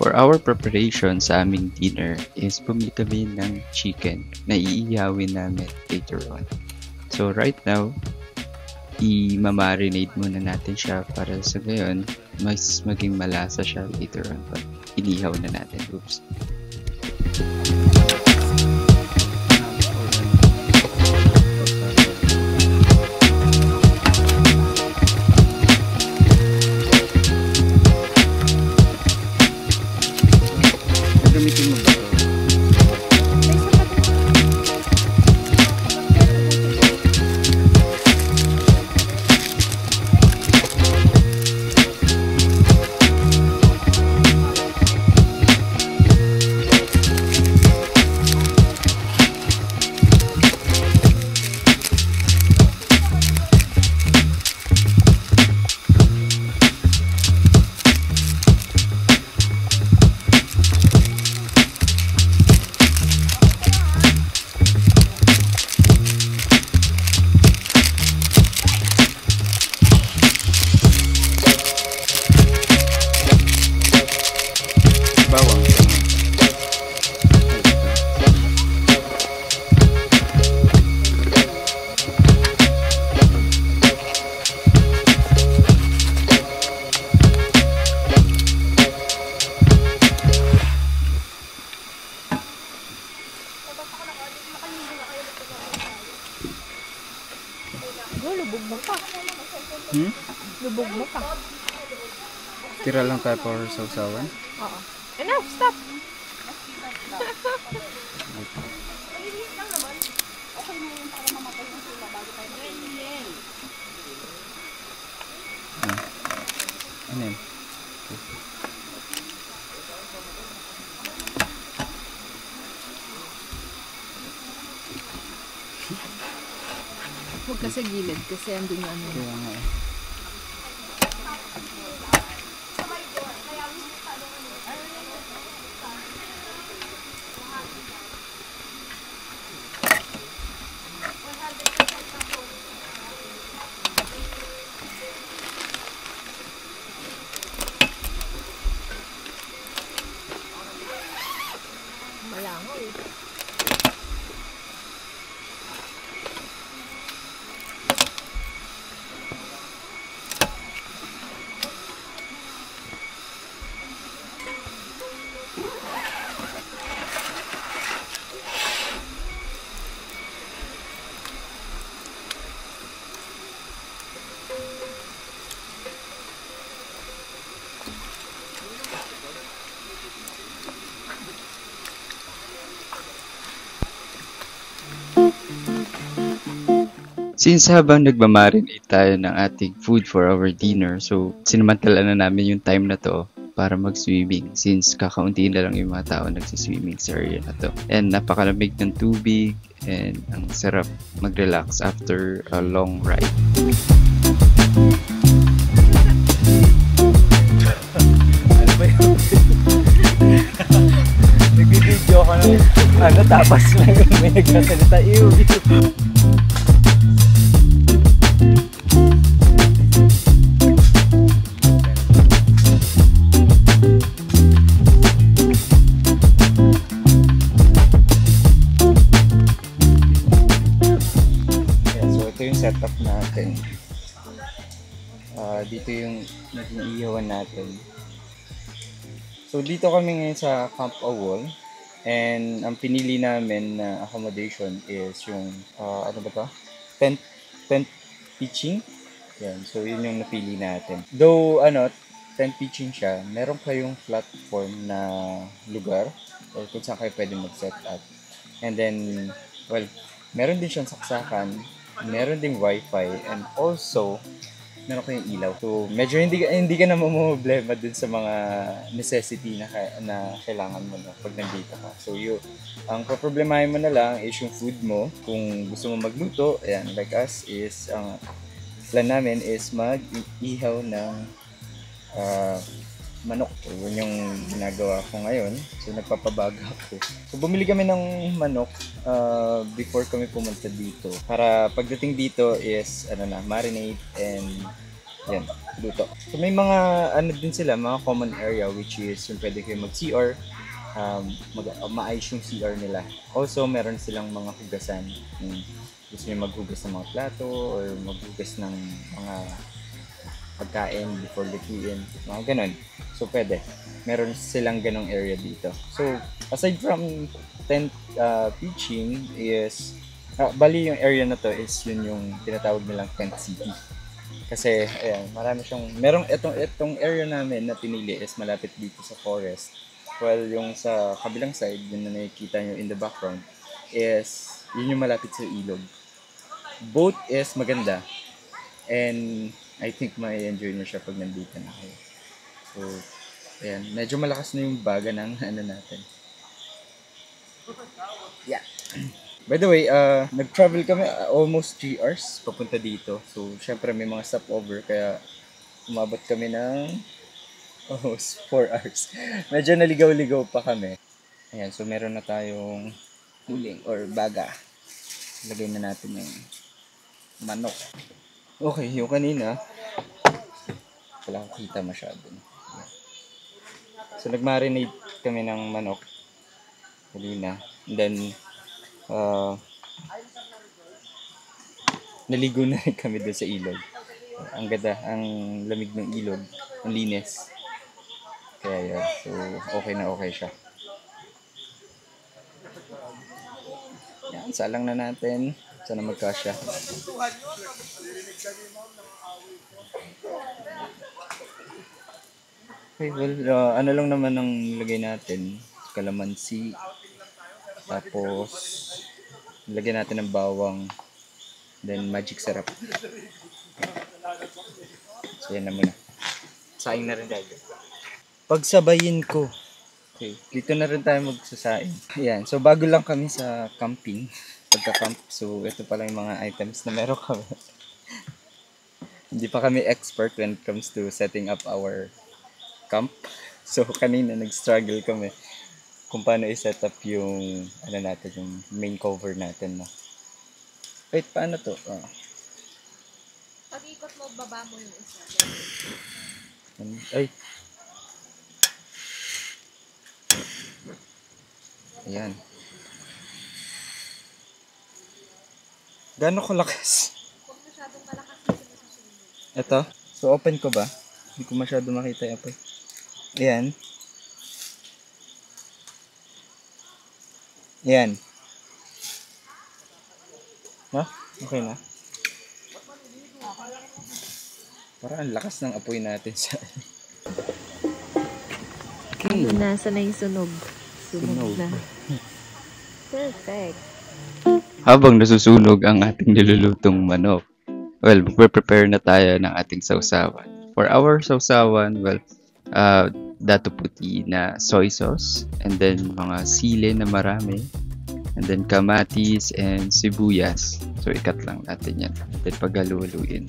For our preparation sa aming dinner is bumili kami ng chicken na iihawin namin later on. So right now, i-marinate muna natin siya para sa ngayon mas maging malasa siya later on pag inihaw na natin. Oops. Gamitin mo ba ito? Bawang. Lubog mo pa. Lubog mo pa. Tira lang tayo para sausawan. Oo. Enough, stop. Ano yun? Huwag ka sa gilid kasi andun yung ano. Kaya nga eh. Malangaw eh. Since habang nagmamarinate tayo ng ating food for our dinner, so sinamantala na namin yung time na to para mag-swimming since kakaunti na lang yung mga tao nagsiswimming sa area na to. And napakalamig ng tubig and ang sarap mag-relax after a long ride. Ano ba yun? Nagbibideo ka na tapos lang may nagsasalita. Ew. natin. Dito yung naging ihawan natin. So dito kami ngayon sa Camp Awol. And ang pinili namin na accommodation is yung, ano ba to? Tent pitching. Yan, so yun yung napili natin. Though, tent pitching siya, meron kayong platform na lugar or kung saan kayo pwede mag-set up. And then, well, meron din siyang saksakan, meron ding wifi, and also, meron kayong ilaw. So, medyo hindi ka na mamumblema dun sa mga necessity na kailangan mo na pag nandito ka. So, ang problemahin mo na lang is yung food mo. Kung gusto mo magluto, ayan, like us, is, plan namin is mag-ihaw ng manok. So, yun yung ginagawa ko ngayon. So, nagpapabaga ako. So, bumili kami ng manok before kami pumunta dito. Para pagdating dito is, marinate and yan, luto. So, may mga, din sila, mga common area which is yung pwede kayo mag-CR, maayos yung CR nila. Also, meron silang mga hugasan. Gusto nyo maghugas ng mga plato or maghugas ng mga pagkain before lutuin, mga ganun. So, pwede. Meron silang ganong area dito. So, aside from tent pitching is, bali yung area na to is yun yung tinatawag nilang tent city. Kasi, ayan, marami siyang, merong itong area namin na pinili is malapit dito sa forest. Well, yung sa kabilang side, yun na nakikita nyo in the background, is, yun yung malapit sa ilog. Both is maganda. And, I think may enjoy mo siya pag nandito na kayo. So, ayan. Medyo malakas na yung baga ng natin. Yeah. By the way, nag-travel kami almost 3 hours papunta dito. So, syempre may mga stopover kaya umabot kami ng almost 4 hours. Medyo naligaw-ligaw pa kami. Ayan, so meron na tayong huling or baga. Lagay na natin yung manok. Okay, yung kanina, wala akong kita masyado. So, nag-marinate kami ng manok kanina. And then, naligo na rin kami doon sa ilog. Ang ganda, ang lamig ng ilog, ang linis. Kaya yun, so okay na okay siya. Yan, salang na natin. Sana magkasya. Okay, well, ano lang naman ang lagay natin? Kalamansi. Tapos, lagyan natin ng bawang. Then, magic syrup. So, yan na muna. Saing na rin tayo. Pagsabayin ko. Okay, dito na rin tayo magsasaing. Ayan, so bago lang kami sa camping. Pagka-camp. So, ito pala yung mga items na meron kami. Hindi pa kami expert when it comes to setting up our camp. So, kanina nag-struggle kami kung paano i-set up yung natin, yung main cover natin, no? Wait, paano to? Pag ikot mo, baba mo yung isa. Ay. Ayan. Gaano ko lakas? Huwag masyadong malakas kasi masusunod. Ito? So, open ko ba? Hindi ko masyado makita yung apoy. Ayan. Ayan. Ha? Okay na? Parang ang lakas ng apoy natin sa... Okay. Nasa na yung sunog. Sunog na. Perfect. Habang nasusunog ang ating nilulutong manok, well, prepare na tayo ng ating sausawan. For our sausawan, well, dato puti na soy sauce, and then mga sile na marami, and then kamatis and sibuyas. So, ikat lang natin yan. Then, paghaluin.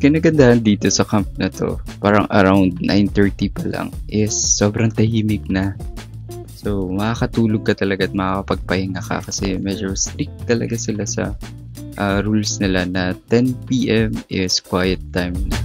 kinagandahan dito sa camp na to, parang around 9:30 pa lang, is sobrang tahimik na. So, makakatulog ka talaga at makakapagpahinga ka kasi medyo strict talaga sila sa rules nila na 10 PM is quiet time na.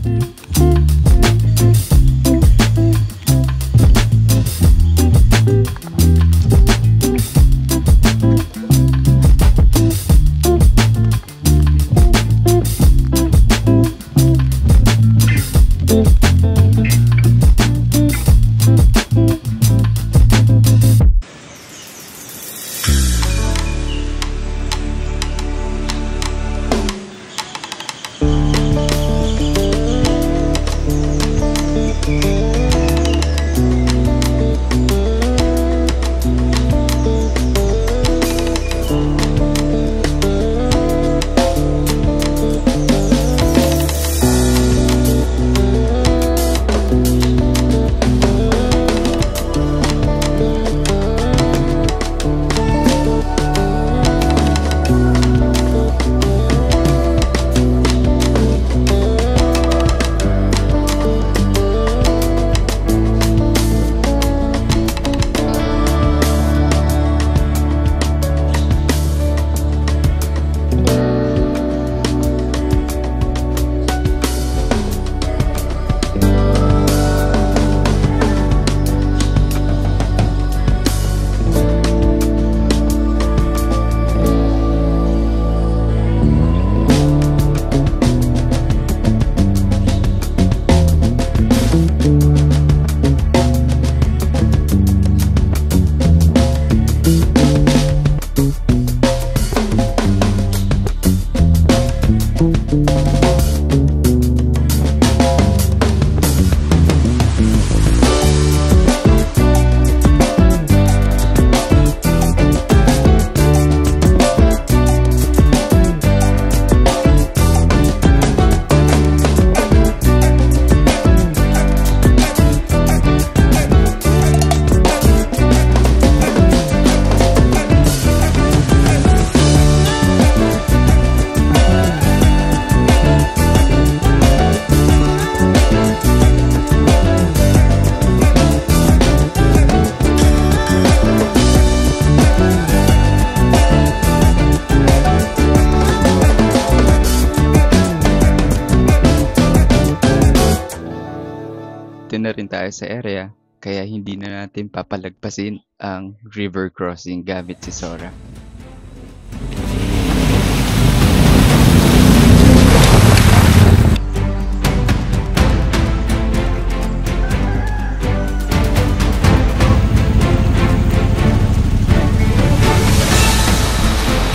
Na rin tayo sa area, kaya hindi na natin papalagpasin ang river crossing gamit si Sora.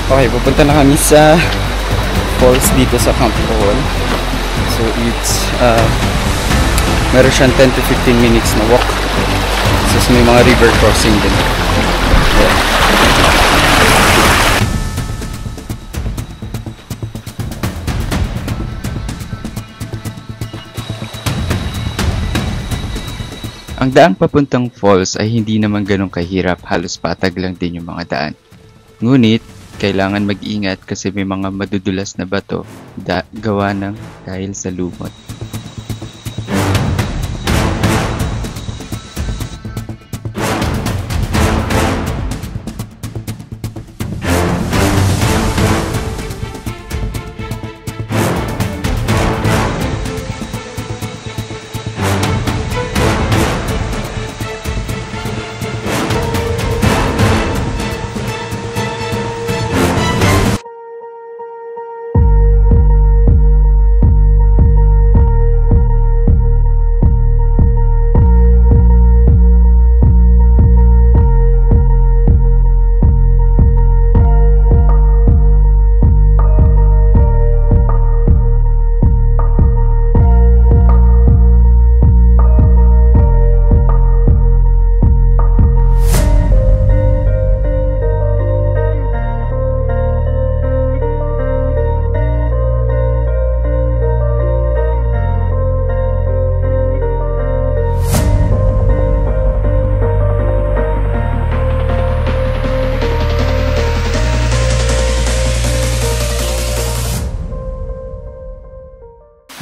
Okay, pupunta na kami sa falls dito sa Camp Bohol. So it's meron siyang 10 to 15 minutes na walk. So may mga river crossing din. Yeah. Ang daang papuntang falls ay hindi naman ganun kahirap, halos patag lang din yung mga daan. Ngunit, kailangan mag-ingat kasi may mga madudulas na bato gawa ng dahil sa lumot.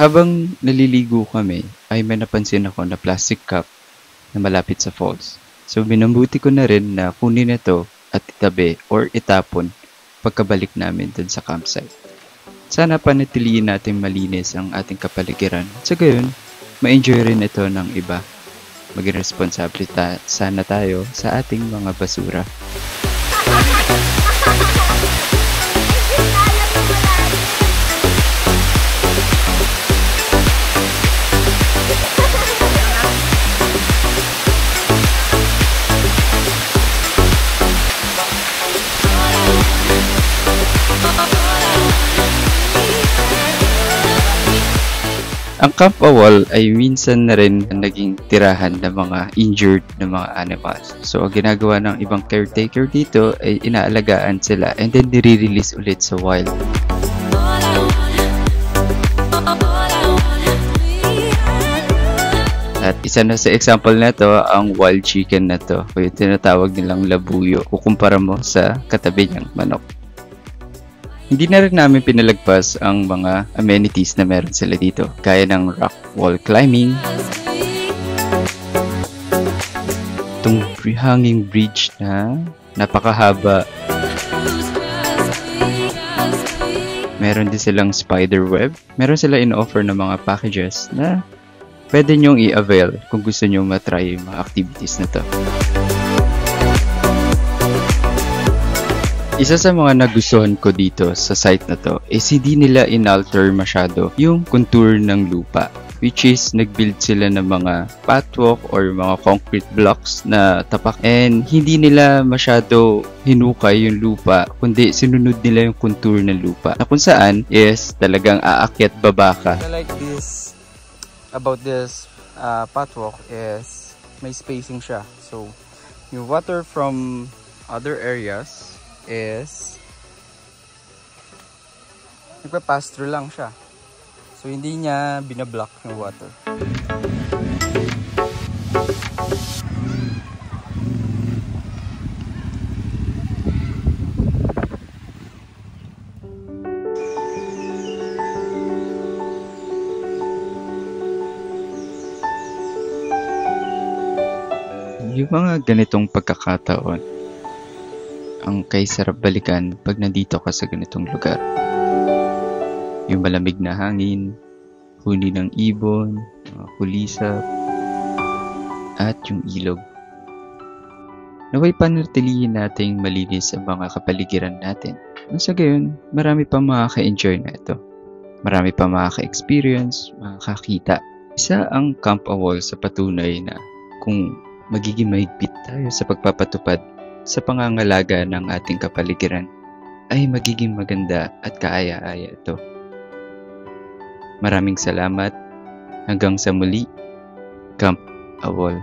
Habang naliligo kami, ay may napansin ako na plastic cup na malapit sa falls. So binambuti ko na rin na kunin ito at itabi or itapon pagkabalik namin dun sa campsite. Sana panatilihin natin malinis ang ating kapaligiran. Sa gayon, ma-enjoy rin ito ng iba. Maging responsable sana tayo sa ating mga basura. Ang Camp Awol ay minsan na rin naging tirahan ng mga injured na mga animals. So, ang ginagawa ng ibang caretaker dito ay inaalagaan sila and then nire-release ulit sa wild. At isa na sa example na to, ang wild chicken na to. O yung tinatawag nilang labuyo. Kukumpara mo sa katabi niyang manok. Hindi na rin namin pinalagpas ang mga amenities na meron sila dito, gaya ng rock wall climbing, itong hanging bridge na napakahaba, meron din silang spider web, meron sila in-offer na mga packages na pwede nyong i-avail kung gusto nyong matry yung mga activities na to. Isa sa mga nagustuhan ko dito sa site na to is hindi nila inalter masyado yung contour ng lupa. Which is, nag-build sila ng mga pathwalk or mga concrete blocks na tapak. And hindi nila masyado hinukay yung lupa, kundi sinunod nila yung contour ng lupa. Na kung saan is talagang aakyat baba ka. I like this about this pathwalk is may spacing siya. So, yung water from other areas is nagpa-pass through lang siya. So, hindi niya binablock yung water. Yung mga ganitong pagkakataon, ang kay sarap balikan pag nandito ka sa ganitong lugar. Yung malamig na hangin, huni ng ibon, mga kulisap, at yung ilog. Naway panatilihin nating malinis ang mga kapaligiran natin. Sa gayon, marami pa makaka-enjoy na ito. Marami pa makaka-experience, makakakita. Isa ang Camp Awol sa patunay na kung magiging mahigpit tayo sa pagpapatupad sa pangangalaga ng ating kapaligiran, ay magiging maganda at kaaya-aya ito. Maraming salamat. Hanggang sa muli, Camp Awol.